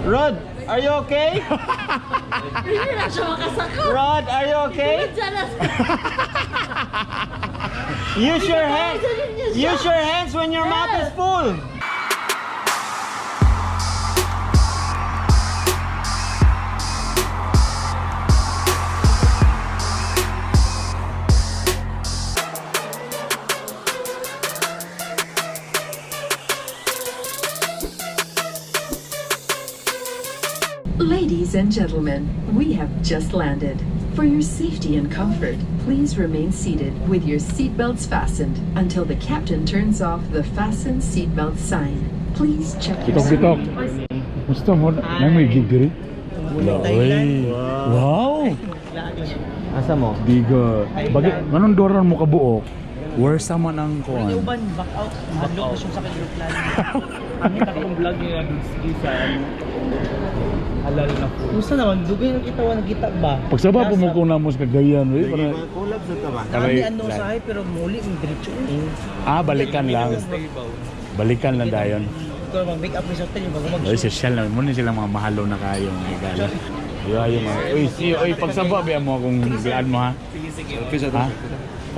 Rod, are you okay? Rod, are you okay? Use your hands. Use your hands when your mouth is full. Ladies and gentlemen, we have just landed. For your safety and comfort, please remain seated with your seatbelts fastened until the captain turns off the fasten seatbelt sign. Please check your Bitok. Gusto mo? May gig diri? Wow! Asa mo? Biga. Bagay, anong doran mo kabuok? Where sama ng kuhan? Uban, back out. Baglok na siya sa aeroplano. Ang takong vlog niya sa halal na po. Gusto naman, dugay na kita nakita ba? Pagsaba po mo kung namos kagayan. Para collab sa taba. Kami ano sahay pero muli ng diretso. Balikan lang. Balikan lang dayon. Ikaw mag-make up sa hotel bago mag. Oy, social na mo ni sila mga mahalo na kayo ng igala. Yo mga. Oy, pagsaba biya mo akong bian mo ha. Sige. Ha?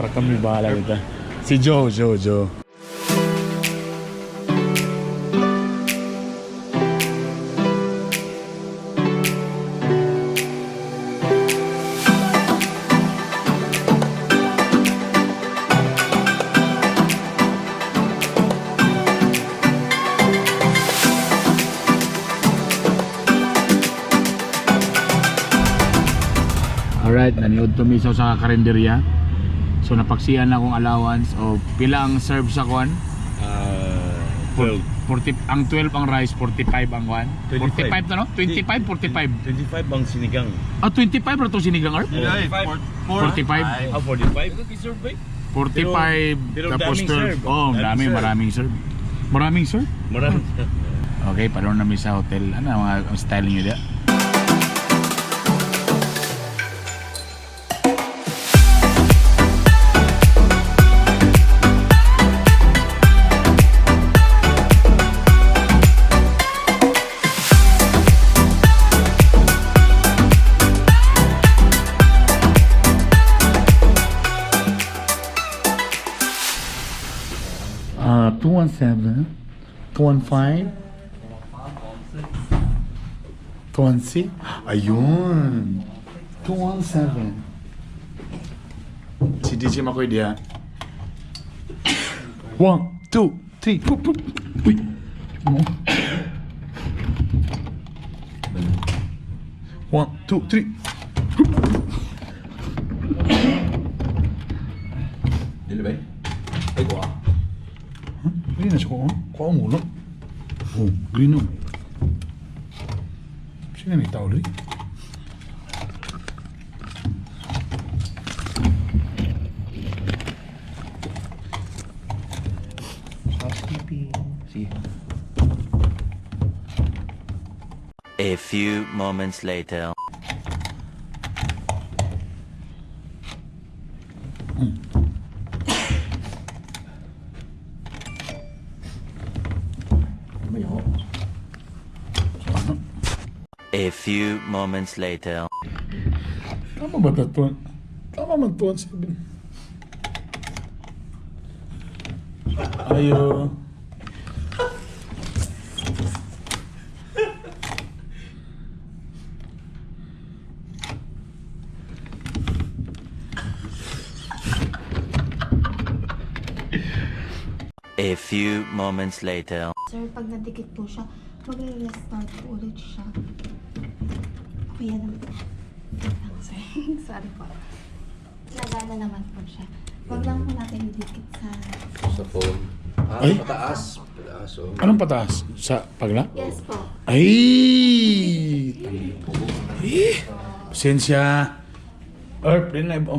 Para kami bahala dito. Si Joe. Alright, naniod tumisaw sa karinderya. So napaksiyan na akong allowance o pila ang serve sa kwan? 12. 40 ang 12 ang rice, 45 ang kwan. 45 na no? 25, 45. 25 bang sinigang? 25 ra to sinigang or? 45. 45. 45? 45 tapos daming 12. serve. Oh, maraming serve. Maraming serve? Marami. Okay, paano namin sa hotel? Ano ang style niyo dia? Uh, 217, 215, 216, ayun, 217. Si DJ Makoy dia. 1, 2, 3, pup, pup. Uy, mo. 1, 2, 3. Dili ba? Ay ko ah. Green na siya ko, kuha mo no? Oh, green no. Sino may tao rin? A few moments later. A few moments later. Tama ba ito? Tama man ito, 7. Ayo. A few moments later. Sir, pag nadikit po siya, mag-restart po ulit siya. Okay, yan naman. Wait lang, sir. Sorry po. Nagana naman po siya. Huwag lang po natin idikit sa phone. Ay? Pataas. Pataas oh. Anong pataas? Sa pagla? Yes po. Ay! Pasensya. Airplane na iba.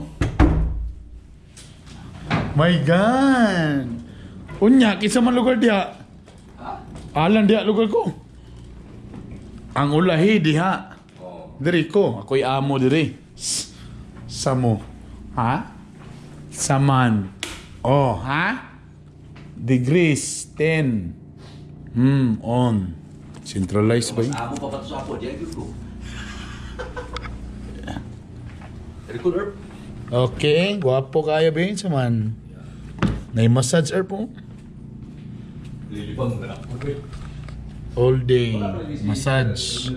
My God! Unya, kisa man lugar diha. Alan diha lugar ko. Ang ulahi diha. Diri ko, ako'y amo diri. Samo. Ha? Saman. Oh, ha? Degrees 10. On. Centralized ba yun? Amo pa ba sa ako? Diyan ko. Record herb. Okay, guwapo kaya ba yun sa man? Na-massage herb po. Lilibang na ako. All day massage.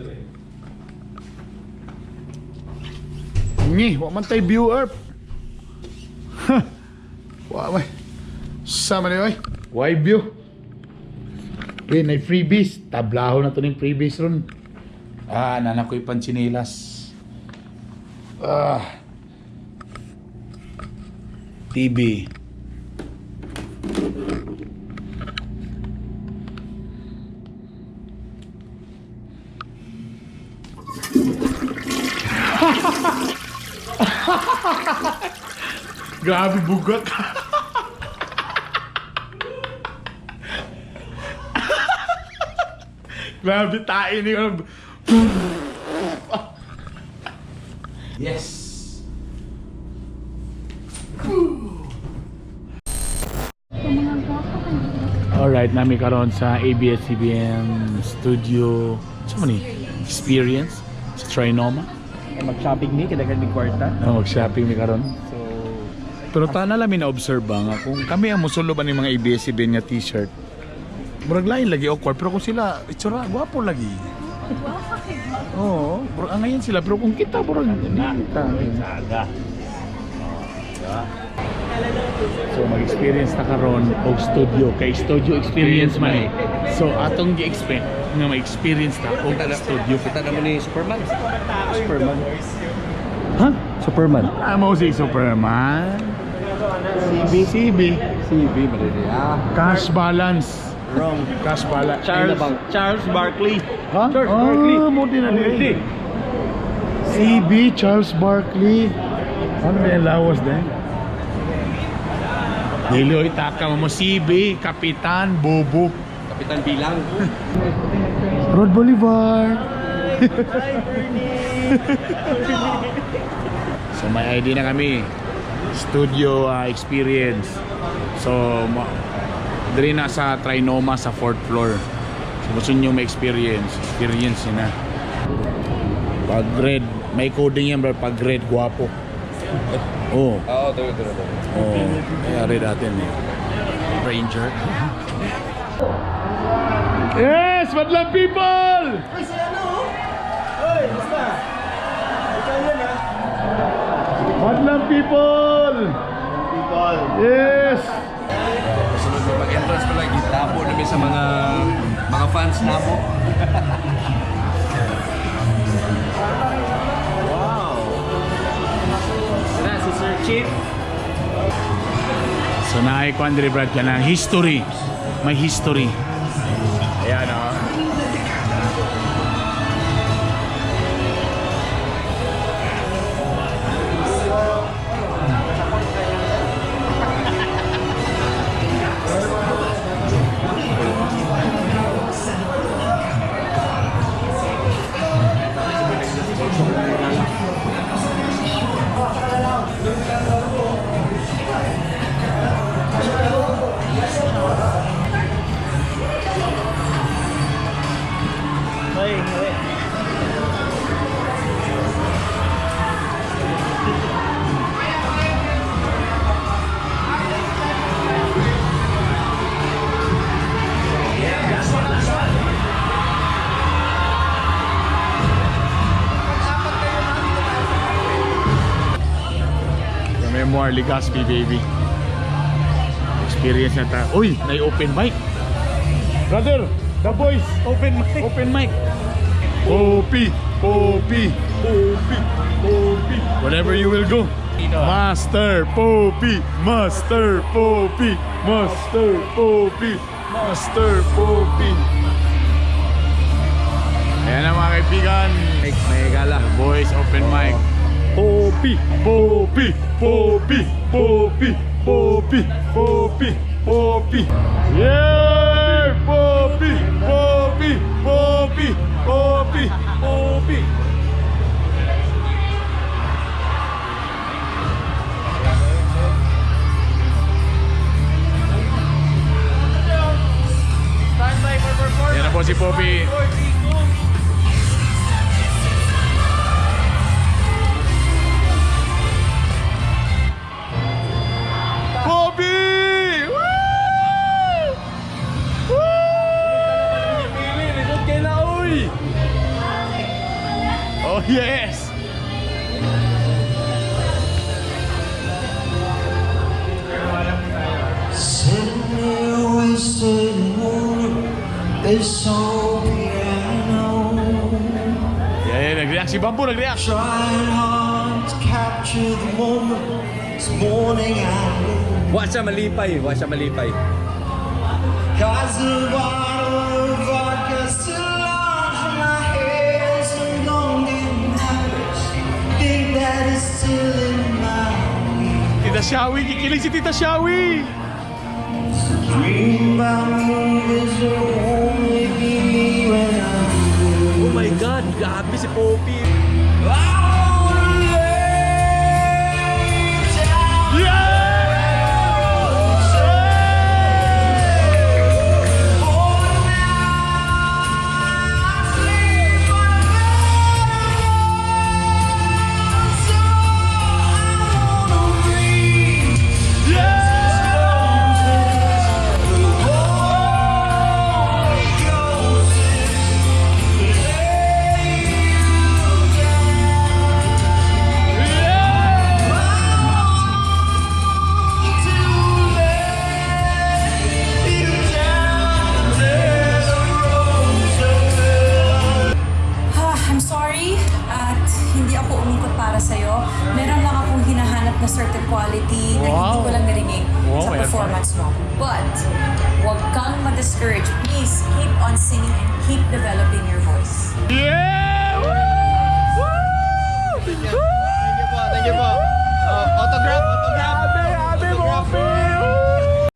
Ngi, wa man tay view herb. Wa may. Sama ni oy. Why view? Wait, na freebies. Tablaho na to ning freebies ron. Nanak ko'y panchinilas. TV. Grabe bugak. Grabe tayo ni Yes. Alright, nami karon sa Abs-Cbn studio. Sa ni? Experience sa Trinoma. Mag-shopping ni, kadagan ni kwarta. Mag-shopping mi karon. So, Pero tana lang na-observe ba nga kung kami ang musulo ba ni mga Abs-Cbn nga t-shirt. Murag lain lagi awkward pero kung sila itsura gwapo lagi. Oo, pero ngayon sila pero kung kita murag kita. So mag-experience ta karon og studio kay studio experience man eh. So atong gi-expect nga ma-experience ta og studio. Kita naman ni Superman. Ha? Superman. Mo si Superman. CB. Madali. Cash balance. wrong. Cash balance. Charles Barkley. Ha? Charles Barkley. Mo din na din. CB Charles Barkley. Ano na yung lawas din? Dilo itaka mo CB Kapitan Bobo. Kapitan Bilang. Road Boulevard. So may ID na kami. Studio experience. So diri na sa Trinoma sa 4th floor. So gusto nyo ma-experience. Experience yun na. Pag grade, may coding yan bro. Pag grade, guwapo. Oh. Ito. Oh. Kaya read natin eh. Ranger. Yes! Madlang people! Uy, si ano? Uy, basta. Ikaw yan ha. Madlang people! People. Yes! Sunod mo pag-entrance pa lagi. Tapo namin sa mga fans na po. Wow. Sina, si Sir Chief. So naikwan diri brad ka na history. May history. Ayan o. Uy. Memoir Legaspi baby. Experience na ta. Uy, may open mic. Brother, the boys, open mic. Open mic. Popi. Whenever you will go. Master Popi. Ayan na mga kaibigan. May gala. Boys, open mic. Popi. Yeah! Popi. Yan na po si Popi. Yes! Sitting there wasted moon, this old piano. Yeah, nag-react si Bambu, nag-react. Trying hard to capture the moment. This morning I Wa siya malipay, wa siya malipay. cause the bottle of vodka still lies in my head. Some long nights, think that it's still in my Tita Shawi, kikilig si Tita Shawi. dream about movies that only be me when I'm Oh my God, grabe si Poppy. I'm sorry at hindi ako umikot para sa'yo. Meron lang akong hinahanap na certain quality na hindi ko lang narinig Wow, sa ayan performance mo. But, huwag kang ma-discourage. Please, keep on singing and keep developing your voice. Yeah! Woo! Thank you po. Autograph.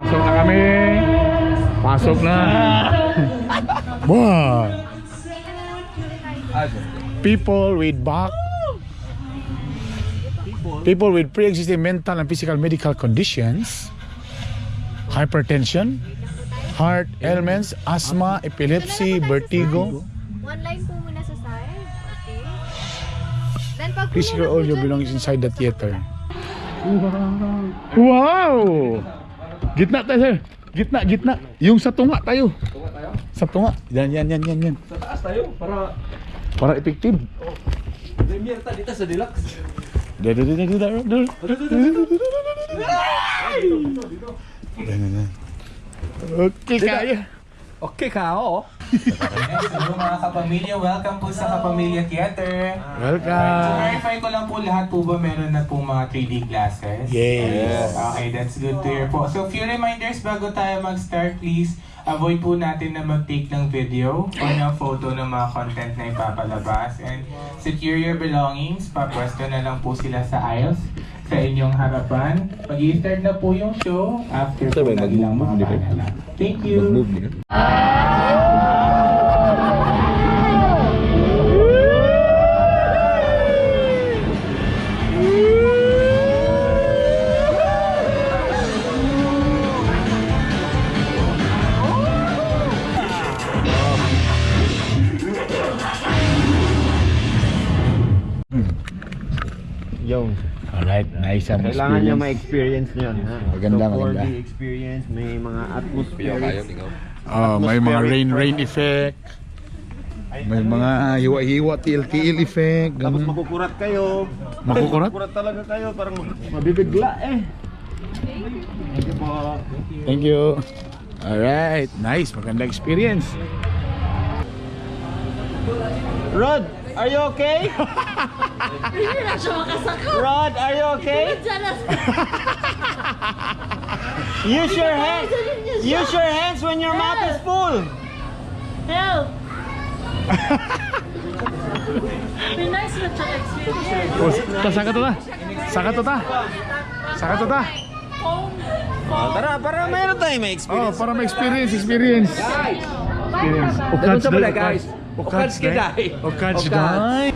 Pasok na kami. Pasok na. Wow. People with back, people with pre-existing mental and physical medical conditions, hypertension, heart ailments, asthma, epilepsy, vertigo. One line po muna sa side. Okay. Then pag Please secure all your belongings inside the theater. Wow! Gitna tayo, sir. Gitna. Yung sa tunga tayo. Sa tunga. Yan. Sa taas tayo para effective. premier ta dito sa deluxe. Okay, kaya. Okay ka, oo. Hello mga kapamilya, welcome po sa Kapamilya Theater. Welcome. Verify ko lang po lahat po ba meron na po mga 3D glasses? Yes. Okay, that's good to hear po. So few reminders bago tayo mag-start, please avoid po natin na mag-take ng video o ng photo ng mga content na ipapalabas. And secure your belongings, papwesto na lang po sila sa aisles sa inyong harapan. Mag-i-start na po yung show after po ng ilang mga panala. Thank you! Yung Alright, nice ang kailangan niya experience. ma-experience niyo yun. Ha? Maganda, so, 4D maganda. experience, may mga atmosphere. May mga rain effect. May mga hiwa-hiwa, tiil-tiil effect. Tapos Ganun. makukurat kayo. Makukurat? Makukurat talaga kayo. Parang mabibigla eh. Thank you po. Thank you. Alright, nice. Maganda experience. Rod, are you okay? Rod, are you okay? Use your hands. Use your hands when your mouth is full. Help! May nice na siya experience. Oh, saka to ta? Saka to ta? Tara, para mayroon tayo may experience. Oh, para ma-experience. Experience. Ganun sa pala, guys. Okats Okats, kiday. Okats, guys.